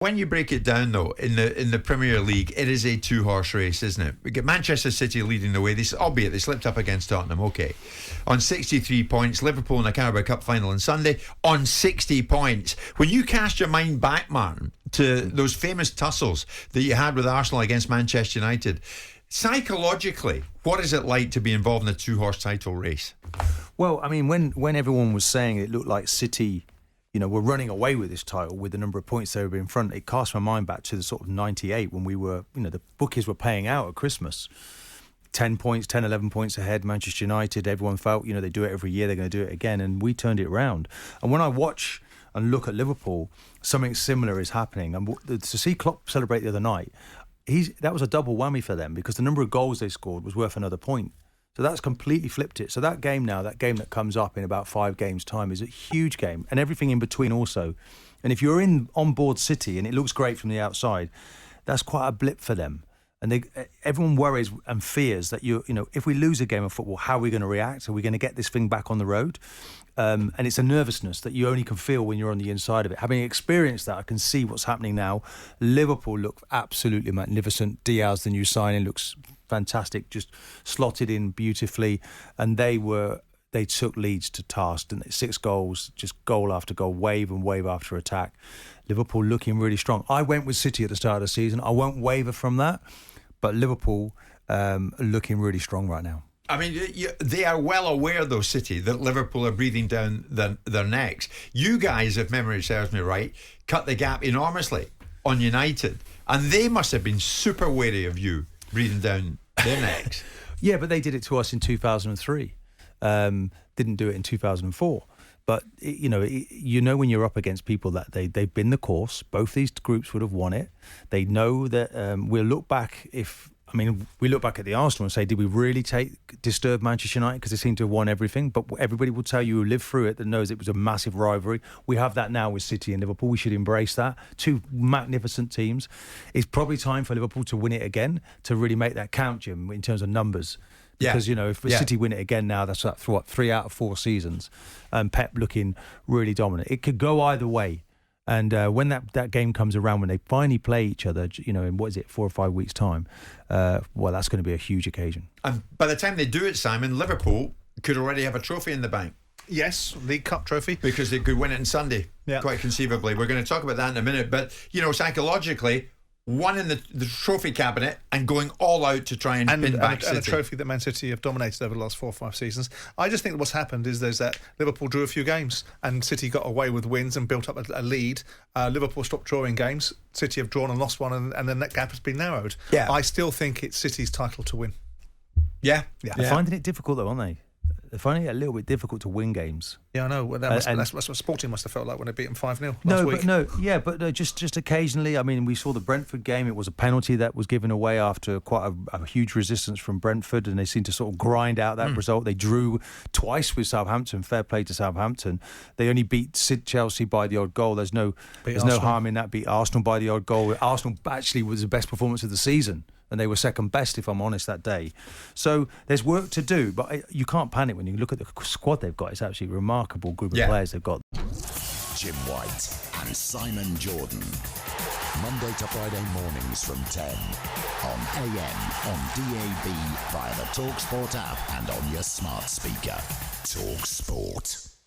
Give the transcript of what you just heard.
When you break it down, though, in the Premier League, it is a two-horse race, isn't it? We get Manchester City leading the way, albeit they slipped up against Tottenham, okay, on 63 points. Liverpool in the Carabao Cup final on Sunday on 60 points. When you cast your mind back, Martin, to those famous tussles that you had with Arsenal against Manchester United, psychologically, what is it like to be involved in a two-horse title race? Well, I mean, when everyone was saying it looked like City, we're running away with this title with the number of points they were in front, it cast my mind back to the sort of 98 when we were, the bookies were paying out at Christmas. 10 points, 10, 11 points ahead, Manchester United, everyone felt, they do it every year, they're going to do it again, and we turned it around. And when I watch and look at Liverpool, something similar is happening. And to see Klopp celebrate the other night, that was a double whammy for them because the number of goals they scored was worth another point. So that's completely flipped it. So that game that comes up in about 5 games' time is a huge game, and everything in between also. And if you're on board City and it looks great from the outside, that's quite a blip for them. And everyone worries and fears that if we lose a game of football, how are we going to react? Are we going to get this thing back on the road? And it's a nervousness that you only can feel when you're on the inside of it. Having experienced that, I can see what's happening now. Liverpool look absolutely magnificent. Diaz, the new signing, looks fantastic, just slotted in beautifully. And they took Leeds to task, and 6 goals, just goal after goal, wave and wave after attack. Liverpool looking really strong. I went with City at the start of the season. I won't waver from that, but Liverpool looking really strong right now. I mean, they are well aware, though, City, that Liverpool are breathing down their necks. You guys, if memory serves me right, cut the gap enormously on United, and they must have been super wary of you breathing down their necks. Yeah, but they did it to us in 2003. Didn't do it in 2004. But, when you're up against people that they've been the course, both these groups would have won it. They know that we'll look back we look back at the Arsenal and say, did we really disturb Manchester United because they seem to have won everything? But everybody will tell you who lived through it that knows it was a massive rivalry. We have that now with City and Liverpool. We should embrace that. 2 magnificent teams. It's probably time for Liverpool to win it again, to really make that count, Jim, in terms of numbers. Because, if City win it again now, that's 3 out of 4 seasons. Pep looking really dominant. It could go either way. And when that game comes around, when they finally play each other, in 4 or 5 weeks' time, that's going to be a huge occasion. And by the time they do it, Simon, Liverpool could already have a trophy in the bank. Yes, League Cup trophy. Because they could win it on Sunday, quite conceivably. We're going to talk about that in a minute. But, psychologically, one in the trophy cabinet and going all out to try and pin back City. And a trophy that Man City have dominated over the last 4 or 5 seasons. I just think that what's happened is that Liverpool drew a few games and City got away with wins and built up a lead. Liverpool stopped drawing games. City have drawn and lost one, and then that gap has been narrowed. Yeah. I still think it's City's title to win. Yeah. They're finding it difficult, though, aren't they? They're finding it a little bit difficult to win games. Yeah, I know. That's what Sporting must have felt like when they beat them 5-0 last week. Just occasionally. I mean, we saw the Brentford game. It was a penalty that was given away after quite a huge resistance from Brentford, and they seemed to sort of grind out that result. They drew twice with Southampton. Fair play to Southampton. They only beat Chelsea by the odd goal. There's no harm in that. Beat Arsenal by the odd goal. Arsenal actually was the best performance of the season. And they were second best, if I'm honest, that day. So there's work to do, but you can't panic when you look at the squad they've got. It's absolutely a remarkable group of players they've got. Jim White and Simon Jordan. Monday to Friday mornings from 10 on AM, on DAB, via the talkSPORT app and on your smart speaker. talkSPORT.